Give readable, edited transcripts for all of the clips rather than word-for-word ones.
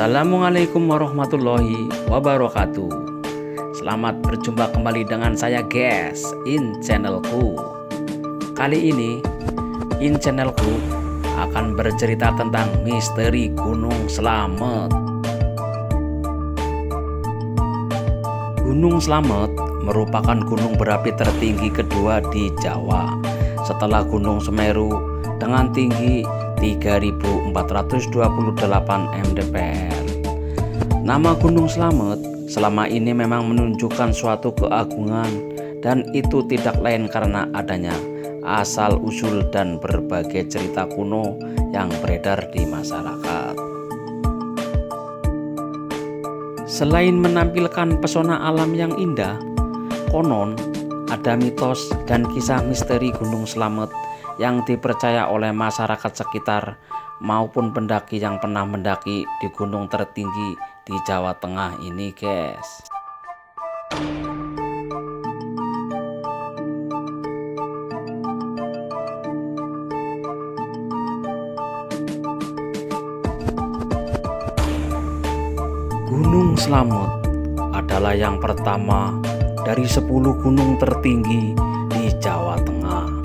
Assalamualaikum warahmatullahi wabarakatuh. Selamat berjumpa kembali dengan saya guys in channelku. Kali ini in channelku akan bercerita tentang misteri Gunung Slamet. Gunung Slamet merupakan gunung berapi tertinggi kedua di Jawa setelah Gunung Semeru dengan tinggi 3.428 mdpl. Nama Gunung Slamet selama ini memang menunjukkan suatu keagungan, dan itu tidak lain karena adanya asal-usul dan berbagai cerita kuno yang beredar di masyarakat. Selain menampilkan pesona alam yang indah, konon ada mitos dan kisah misteri Gunung Slamet yang dipercaya oleh masyarakat sekitar maupun pendaki yang pernah mendaki di gunung tertinggi di Jawa Tengah ini guys. Gunung Slamet adalah yang pertama dari 10 gunung tertinggi di Jawa Tengah.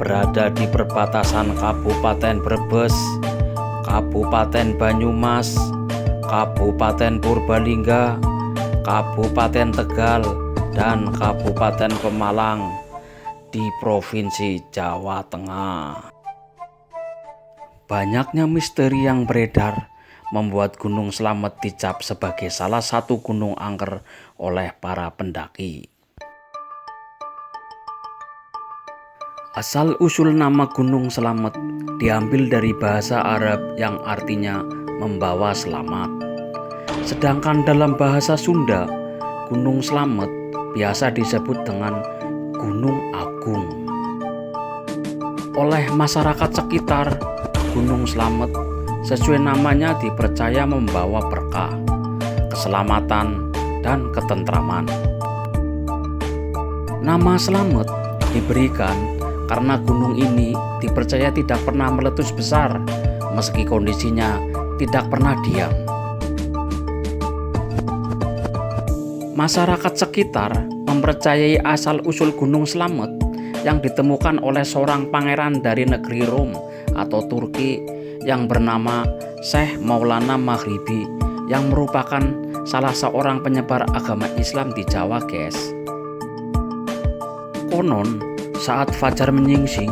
Berada di perbatasan Kabupaten Brebes, Kabupaten Banyumas, Kabupaten Purbalingga, Kabupaten Tegal, dan Kabupaten Pemalang di Provinsi Jawa Tengah. Banyaknya misteri yang beredar membuat Gunung Slamet dicap sebagai salah satu gunung angker oleh para pendaki. Asal-usul nama Gunung Slamet diambil dari bahasa Arab yang artinya membawa selamat. Sedangkan dalam bahasa Sunda, Gunung Slamet biasa disebut dengan Gunung Agung. Oleh masyarakat sekitar, Gunung Slamet sesuai namanya dipercaya membawa berkah, keselamatan, dan ketentraman. Nama Slamet diberikan karena gunung ini dipercaya tidak pernah meletus besar meski kondisinya tidak pernah diam. Masyarakat sekitar mempercayai asal-usul Gunung Slamet yang ditemukan oleh seorang pangeran dari negeri Rom atau Turki yang bernama Syekh Maulana Maghribi, yang merupakan salah seorang penyebar agama Islam di Jawa guys. Konon saat fajar menyingsing,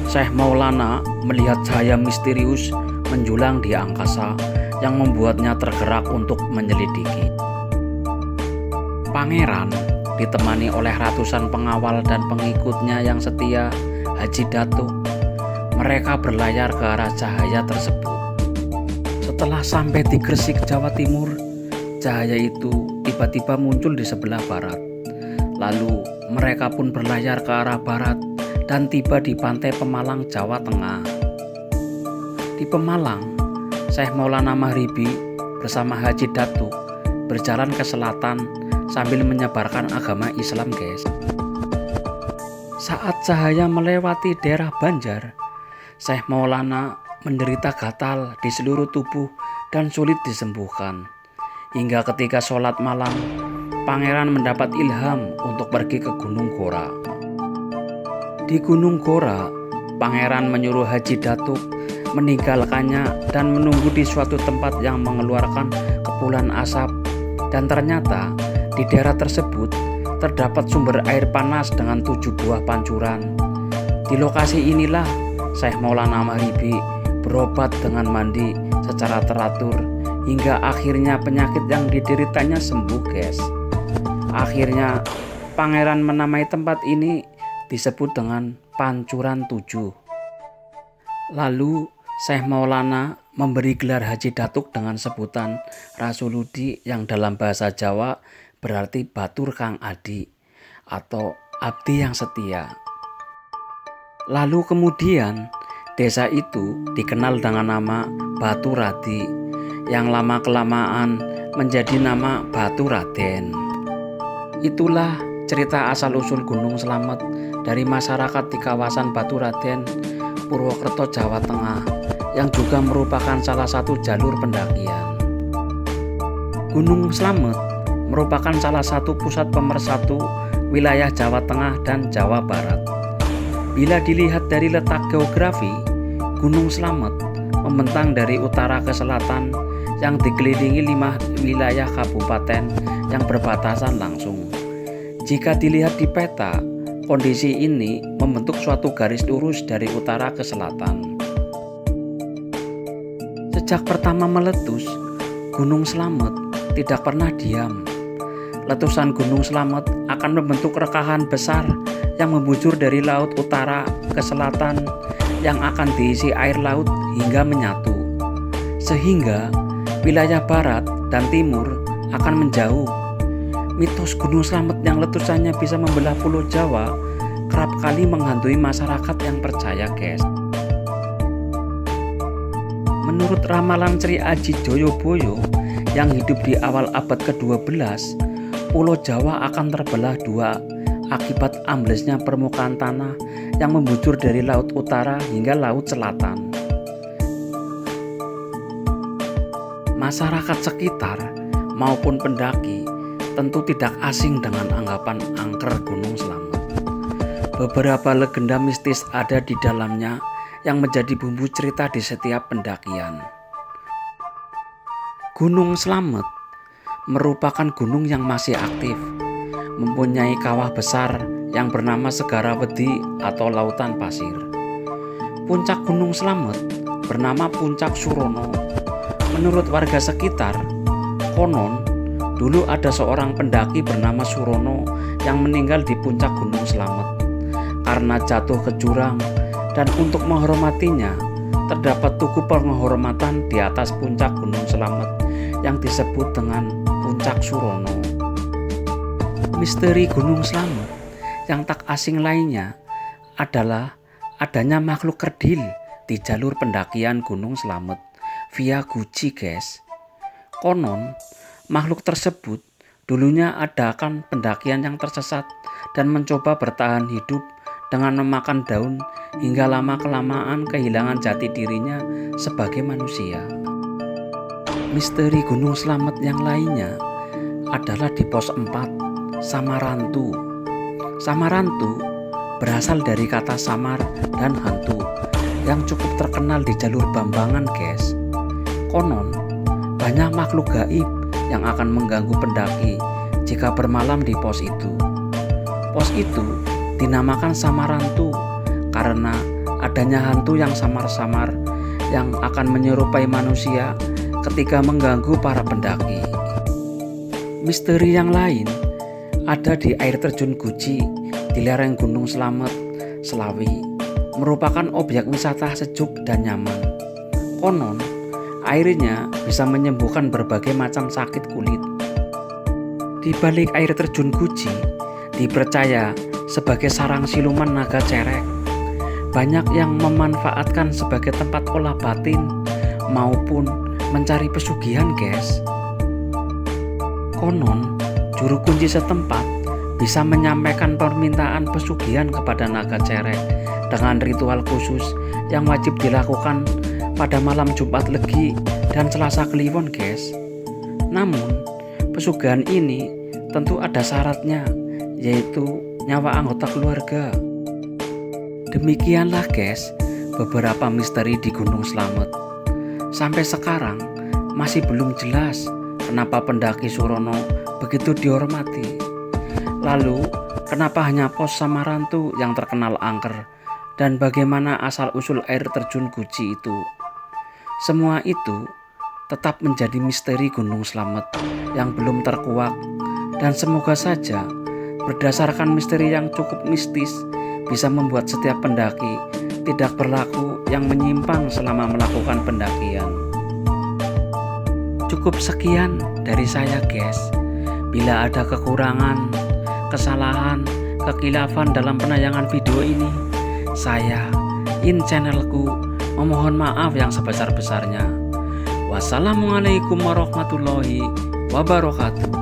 Syekh Maulana melihat cahaya misterius menjulang di angkasa yang membuatnya tergerak untuk menyelidiki. Pangeran ditemani oleh ratusan pengawal dan pengikutnya yang setia Haji Datuk. Mereka berlayar ke arah cahaya tersebut. Setelah sampai di Gresik, Jawa Timur, cahaya itu tiba-tiba muncul di sebelah barat. Lalu mereka pun berlayar ke arah barat dan tiba di pantai Pemalang, Jawa Tengah. Di Pemalang, Syekh Maulana Maghribi bersama Haji Datuk berjalan ke selatan sambil menyebarkan agama Islam guys. Saat cahaya melewati daerah Banjar, Syekh Maulana menderita gatal di seluruh tubuh dan sulit disembuhkan. Hingga ketika sholat malam, Pangeran mendapat ilham untuk pergi ke Gunung Gora. Di Gunung Gora, Pangeran menyuruh Haji Datuk meninggalkannya dan menunggu di suatu tempat yang mengeluarkan kepulan asap. Dan ternyata di daerah tersebut terdapat sumber air panas dengan 7 buah pancuran. Di lokasi inilah Syekh Maulana Maghribi berobat dengan mandi secara teratur, hingga akhirnya penyakit yang dideritanya sembuh, guys. Akhirnya pangeran menamai tempat ini disebut dengan Pancuran 7. Lalu Syekh Maulana memberi gelar Haji Datuk dengan sebutan Rasuludi yang dalam bahasa Jawa berarti Batur Kang Adi atau abdi yang setia. Lalu kemudian desa itu dikenal dengan nama Batu Radi yang lama-kelamaan menjadi nama Batu Raden. Itulah cerita asal-usul Gunung Slamet dari masyarakat di kawasan Batu Raden, Purwokerto, Jawa Tengah, yang juga merupakan salah satu jalur pendakian. Gunung Slamet merupakan salah satu pusat pemersatu wilayah Jawa Tengah dan Jawa Barat. Bila dilihat dari letak geografi, Gunung Slamet membentang dari utara ke selatan yang dikelilingi 5 wilayah kabupaten yang berbatasan langsung. Jika dilihat di peta, kondisi ini membentuk suatu garis lurus dari utara ke selatan. Sejak pertama meletus, Gunung Slamet tidak pernah diam. Letusan Gunung Slamet akan membentuk rekahan besar yang membujur dari laut utara ke selatan yang akan diisi air laut hingga menyatu. Sehingga wilayah barat dan timur akan menjauh. Mitos Gunung Slamet yang letusannya bisa membelah Pulau Jawa kerap kali menghantui masyarakat yang percaya, guys. Menurut ramalan Sri Aji Joyoboyo yang hidup di awal abad ke-12, Pulau Jawa akan terbelah dua akibat amblesnya permukaan tanah yang membujur dari laut utara hingga laut selatan. Masyarakat sekitar maupun pendaki tentu tidak asing dengan anggapan angker Gunung Slamet. Beberapa legenda mistis ada di dalamnya yang menjadi bumbu cerita di setiap pendakian. Gunung Slamet merupakan gunung yang masih aktif, mempunyai kawah besar yang bernama Segara Wedi atau lautan pasir. Puncak Gunung Slamet bernama Puncak Surono. Menurut warga sekitar, konon dulu ada seorang pendaki bernama Surono yang meninggal di puncak Gunung Slamet karena jatuh ke jurang, dan untuk menghormatinya terdapat tugu penghormatan di atas puncak Gunung Slamet yang disebut dengan Puncak Surono. Misteri Gunung Slamet yang tak asing lainnya adalah adanya makhluk kerdil di jalur pendakian Gunung Slamet via Guci, guys. Konon makhluk tersebut dulunya adakan pendakian yang tersesat dan mencoba bertahan hidup dengan memakan daun hingga lama-kelamaan kehilangan jati dirinya sebagai manusia. Misteri Gunung Slamet yang lainnya adalah di pos 4, Samarantu. Samarantu berasal dari kata samar dan hantu yang cukup terkenal di jalur Bambangan, guys. Konon banyak makhluk gaib yang akan mengganggu pendaki jika bermalam di pos itu. Pos itu dinamakan Samarantu karena adanya hantu yang samar-samar yang akan menyerupai manusia ketika mengganggu para pendaki. Misteri yang lain ada di air terjun Guci di lereng Gunung Slamet, Selawi, merupakan objek wisata sejuk dan nyaman. Konon airnya bisa menyembuhkan berbagai macam sakit kulit. Di balik air terjun Guci dipercaya sebagai sarang siluman naga cerek. Banyak yang memanfaatkan sebagai tempat olah batin maupun mencari pesugihan, guys. Konon juru kunci setempat bisa menyampaikan permintaan pesugihan kepada naga cerek dengan ritual khusus yang wajib dilakukan pada malam Jumat Legi dan Selasa Kliwon, guys. Namun pesugihan ini tentu ada syaratnya, yaitu nyawa anggota keluarga. Demikianlah, guys, beberapa misteri di Gunung Slamet. Sampai sekarang masih belum jelas kenapa pendaki Surono begitu dihormati. Lalu kenapa hanya pos Samarantu yang terkenal angker, dan bagaimana asal-usul air terjun Guci itu? Semua itu tetap menjadi misteri Gunung Slamet yang belum terkuak, dan semoga saja berdasarkan misteri yang cukup mistis bisa membuat setiap pendaki tidak berlaku yang menyimpang selama melakukan pendakian. Cukup sekian dari saya guys. Bila ada kekurangan, kesalahan, kekilafan dalam penayangan video ini, saya, channelku, memohon maaf yang sebesar-besarnya. Wassalamualaikum warahmatullahi wabarakatuh.